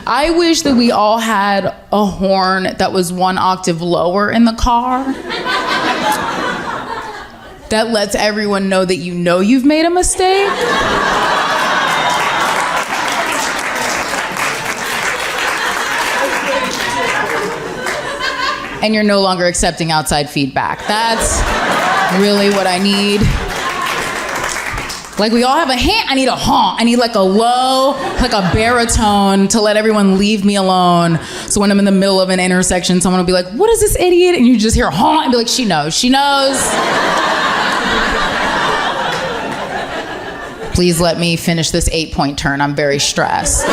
I wish that we all had a horn that was one octave lower in the car. That lets everyone know that you know you've made a mistake. And you're no longer accepting outside feedback. That's really what I need. Like, we all have a hint. I need a honk. I need like a low, like a baritone to let everyone leave me alone. So when I'm in the middle of an intersection, someone will be like, what is this idiot? And you just hear a honk and be like, she knows, she knows. Please let me finish this 8-point turn. I'm very stressed.